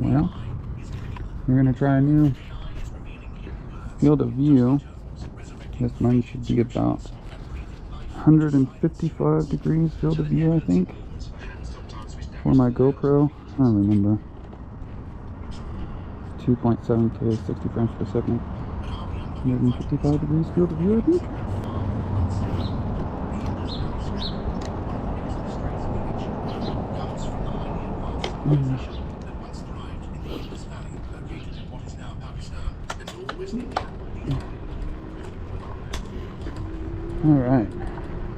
Well, we're gonna try a new field of view. This one should be about 155 degrees field of view, I think, for my GoPro. I don't remember. 2.7K, 60 frames per second. 155 degrees field of view, I think. Alright,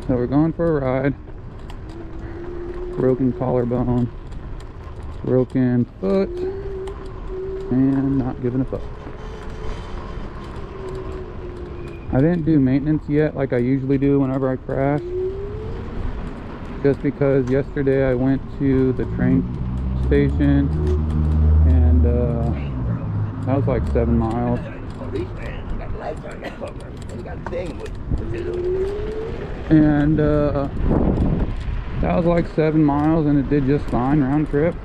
so we're going for a ride. Broken collarbone, broken foot, and not giving a fuck. I didn't do maintenance yet like I usually do whenever I crash, just because yesterday I went to the train station and that was like 7 miles. And that was like 7 miles, and it did just fine round trip.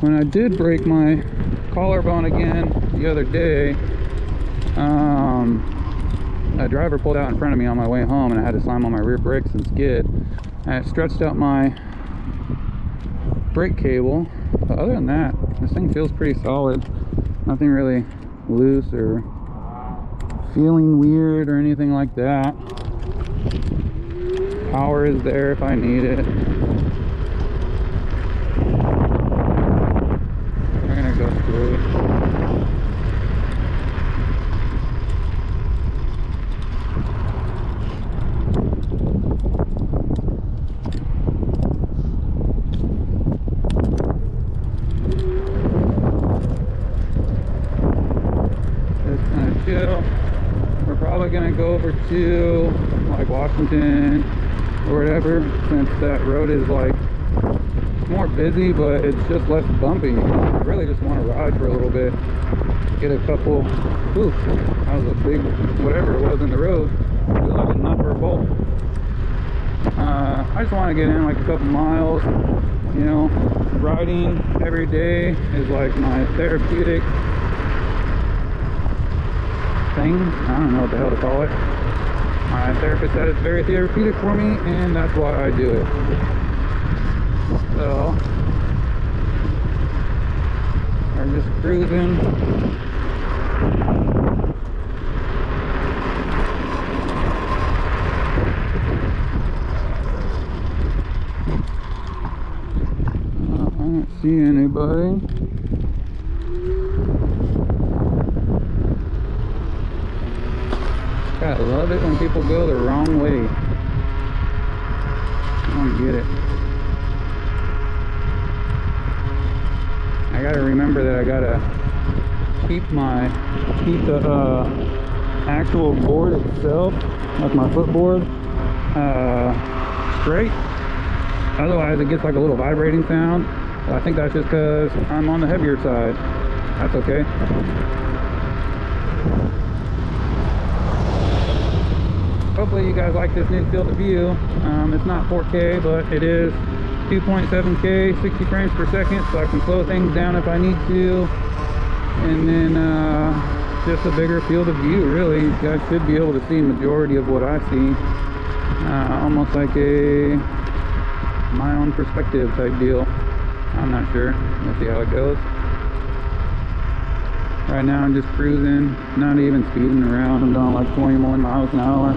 When I did break my collarbone again the other day, a driver pulled out in front of me on my way home, and I had to slam on my rear brakes and skid. And I stretched out my brake cable, but other than that, this thing feels pretty solid. Nothing really loose or feeling weird or anything like that. Power is there if I need it. We're gonna go straight. Just kind of chill. We're probably gonna go over to like Washington or whatever, since that road is like more busy, but it's just less bumpy. I really just want to ride for a little bit, get a couple. Ooh, that was a big whatever it was in the road. I feel like a nut or a bolt. I just want to get in like a couple miles. You know, riding every day is like my therapeutic thing. I don't know what the hell to call it. My therapist said it's very therapeutic for me, and that's why I do it. So, we're just cruising. I don't see anybody. I love it when people go the wrong way. I don't get it. I gotta remember that I gotta keep the actual board itself, like my footboard, straight. Otherwise it gets like a little vibrating sound. But I think that's just because I'm on the heavier side. That's okay. Hopefully you guys like this new field of view. It's not 4K, but it is 2.7K, 60 frames per second, so I can slow things down if I need to. And then just a bigger field of view, really. You guys should be able to see majority of what I see. Almost like a my own perspective type deal. I'm not sure. We'll see how it goes. Right now I'm just cruising, not even speeding around. I'm doing like 21 miles an hour.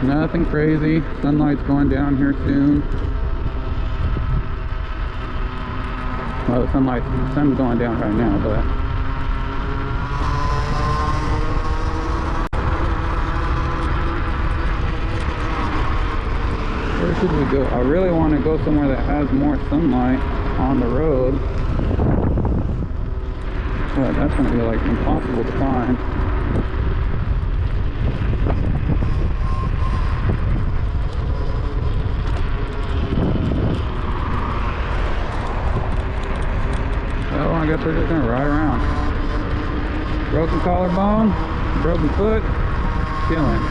Nothing crazy. Sunlight's going down here soon. Well, the sun's going down right now, but where should we go? I really want to go somewhere that has more sunlight on the road, but that's going to be like impossible to find. So I guess we're just going to ride around. Broken collarbone, broken foot, chilling.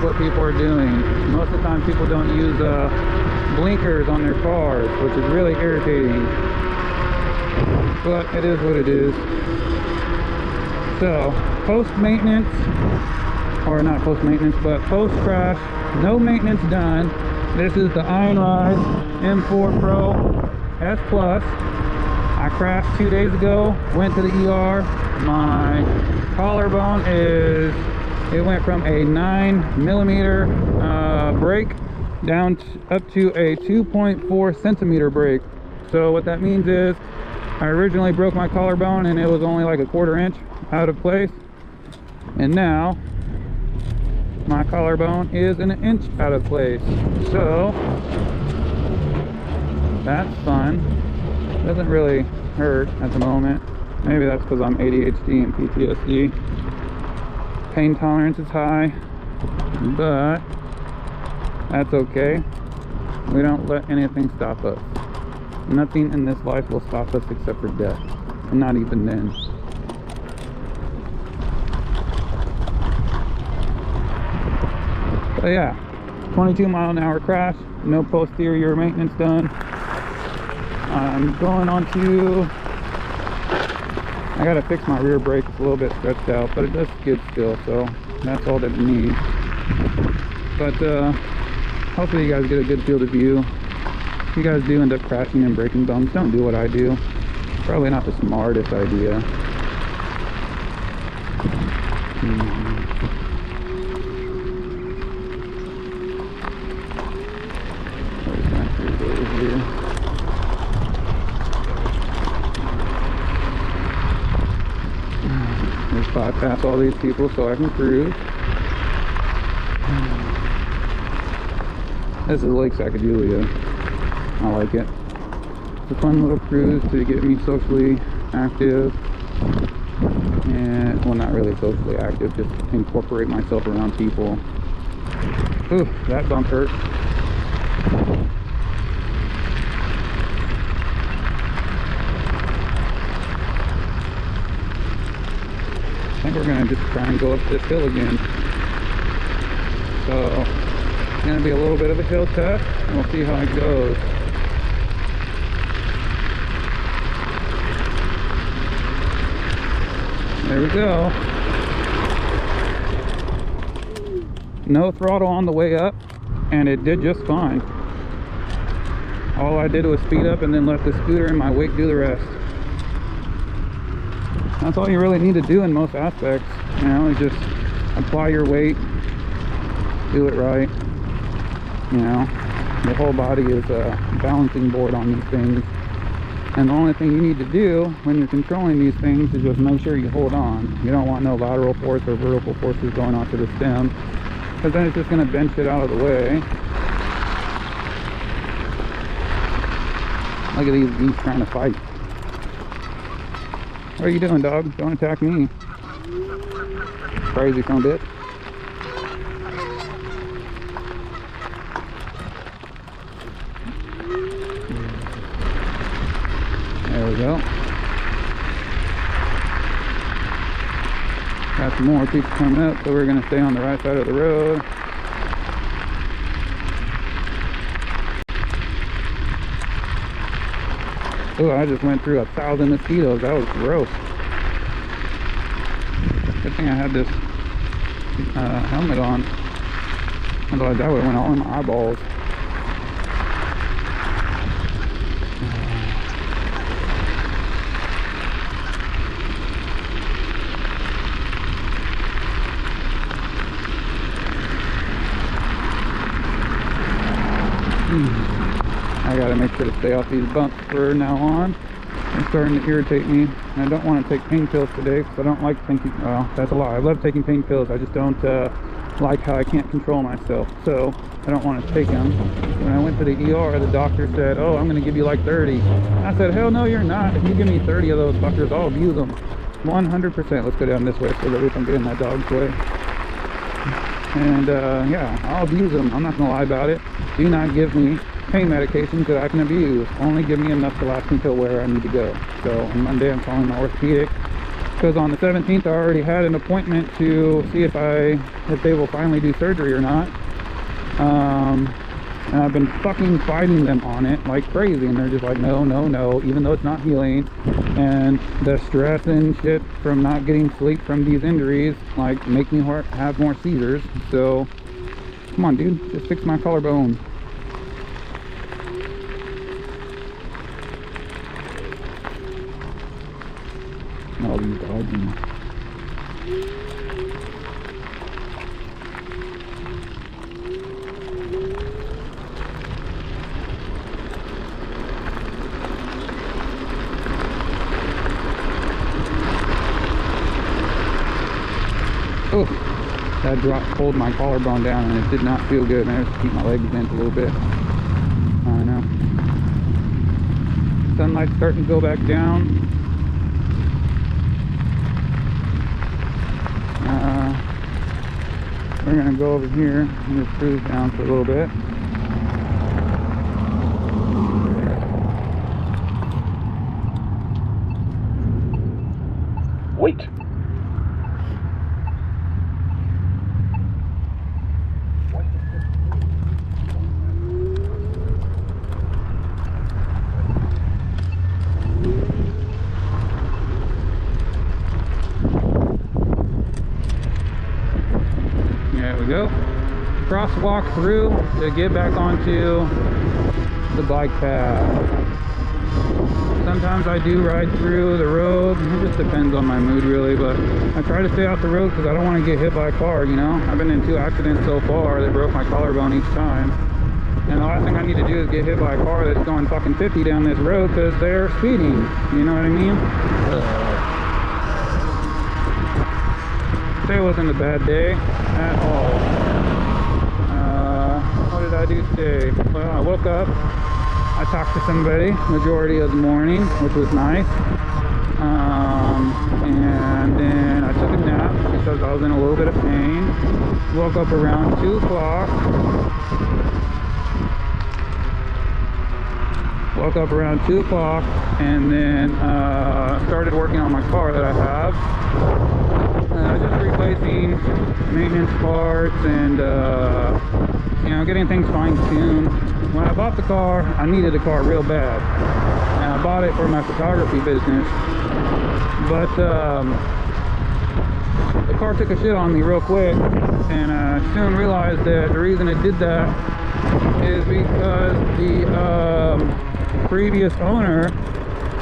what people are doing. Most of the time people don't use blinkers on their cars, which is really irritating. But it is what it is. So, post-maintenance, or not post-maintenance, but post-crash, no maintenance done. This is the Iron Rise M4 Pro S Plus. I crashed 2 days ago, went to the ER. My collarbone it went from a 9mm break down up to a 2.4 centimeter break. So what that means is I originally broke my collarbone and it was only like a 1/4 inch out of place, and now my collarbone is an inch out of place. So that's fun. Doesn't really hurt at the moment. Maybe that's because I'm ADHD and PTSD. Pain tolerance is high, but that's okay. We don't let anything stop us. Nothing in this life will stop us except for death, and not even then. But yeah, 22-mile-an-hour crash, no posterior maintenance done. I'm going on to, I gotta fix my rear brake. It's a little bit stretched out, but it does skid still, so that's all that it needs. But hopefully you guys get a good field of view. If you guys do end up crashing and breaking bones, don't do what I do. Probably not the smartest idea. Just bypass all these people so I can cruise. This is Lake Sacagawea. I like it. It's a fun little cruise to get me socially active. And, well, not really socially active, just incorporate myself around people. Ooh, that bump hurt. I think we're gonna just try and go up this hill again. So it's gonna be a little bit of a hill test, and we'll see how it goes. There we go. No throttle on the way up, and it did just fine. All I did was speed up and then let the scooter and my weight do the rest. That's all you really need to do in most aspects, you know, is just apply your weight, do it right. You know, the whole body is a balancing board on these things, and the only thing you need to do when you're controlling these things is just make sure you hold on. You don't want no lateral force or vertical forces going onto the stem, because then it's just going to bend shit out of the way. Look at these geese trying to fight. What are you doing, dog? Don't attack me. Crazy son of a bitch. There we go. Got some more people coming up, so we're going to stay on the right side of the road. Oh, I just went through 1,000 mosquitoes. That was gross. Good thing I had this helmet on. Otherwise, that would have went all in my eyeballs. I gotta make sure to stay off these bumps for now on. It's starting to irritate me. And I don't want to take pain pills today because I don't like thinking, well, that's a lie. I love taking pain pills. I just don't like how I can't control myself. So I don't want to take them. When I went to the ER, the doctor said, oh, I'm going to give you like 30. I said, hell no, you're not. If you give me 30 of those fuckers, I'll abuse them. 100%. Let's go down this way so that we don't get in my dog's way. And yeah, I'll abuse them. I'm not going to lie about it. Do not give me pain medications that I can abuse. Only give me enough to last until where I need to go. So on Monday I'm calling my orthopedic because on the 17th I already had an appointment to see if they will finally do surgery or not. And I've been fucking fighting them on it like crazy, and they're just like, no, no, no, even though it's not healing. And the stress and shit from not getting sleep from these injuries like make me have more seizures. So come on, dude, just fix my collarbone. All these dogs. Oh, that drop pulled my collarbone down, and it did not feel good. Man, I just keep my legs bent a little bit. I know. Sunlight's starting to go back down. We're gonna go over here and just cruise down for a little bit. Wait. There we go. Crosswalk through to get back onto the bike path. Sometimes I do ride through the road. It just depends on my mood, really, but I try to stay off the road because I don't want to get hit by a car, you know? I've been in 2 accidents so far that broke my collarbone each time. And the last thing I need to do is get hit by a car that's going fucking 50 down this road because they're speeding. You know what I mean? Today wasn't a bad day at all. What did I do today? Well, I woke up, I talked to somebody majority of the morning, which was nice. And then I took a nap because I was in a little bit of pain. Woke up around 2 o'clock. Woke up around 2 o'clock and then started working on my car that I have. Just replacing maintenance parts and you know, getting things fine-tuned. When I bought the car, I needed a car real bad, and I bought it for my photography business. But the car took a shit on me real quick, and I soon realized that the reason it did that is because the previous owner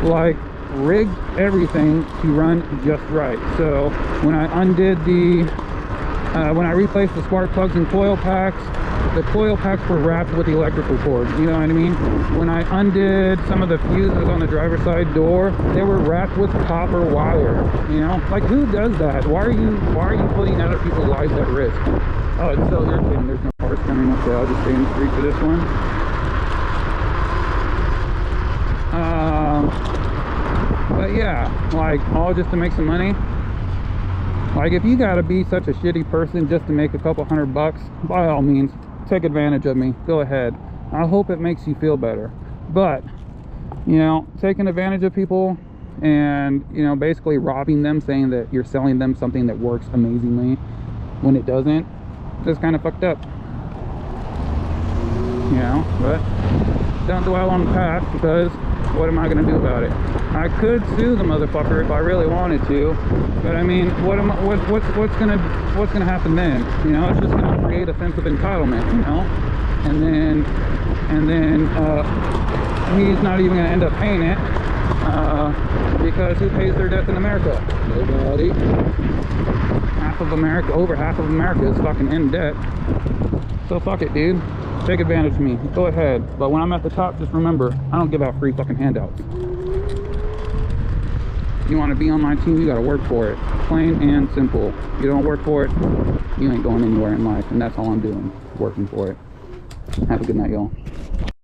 like rigged everything to run just right. So when I undid when I replaced the spark plugs and coil packs, the coil packs were wrapped with electrical cord, you know what I mean? When I undid some of the fuses on the driver's side door, they were wrapped with copper wire, you know? Like, who does that? Why are you putting other people's lives at risk? Oh, it's so irritating. There's no cars coming up there. I'll just stay in the street for this one. But yeah, like, all just to make some money. Like, if you gotta be such a shitty person just to make a couple $100, by all means, take advantage of me. Go ahead. I hope it makes you feel better. But, you know, taking advantage of people and, you know, basically robbing them, saying that you're selling them something that works amazingly when it doesn't, is kind of fucked up. You know, but don't dwell on the past, because what am I gonna do about it? I could sue the motherfucker if I really wanted to, but I mean, what's gonna happen then? You know, it's just gonna create a sense of entitlement, you know, and then he's not even gonna end up paying it, because who pays their debt in America? Nobody. Over half of America is fucking in debt. So fuck it, dude. Take advantage of me. Go ahead. But when I'm at the top, just remember, I don't give out free fucking handouts. You want to be on my team, you got to work for it. Plain and simple. You don't work for it, you ain't going anywhere in life. And that's all I'm doing, working for it. Have a good night, y'all.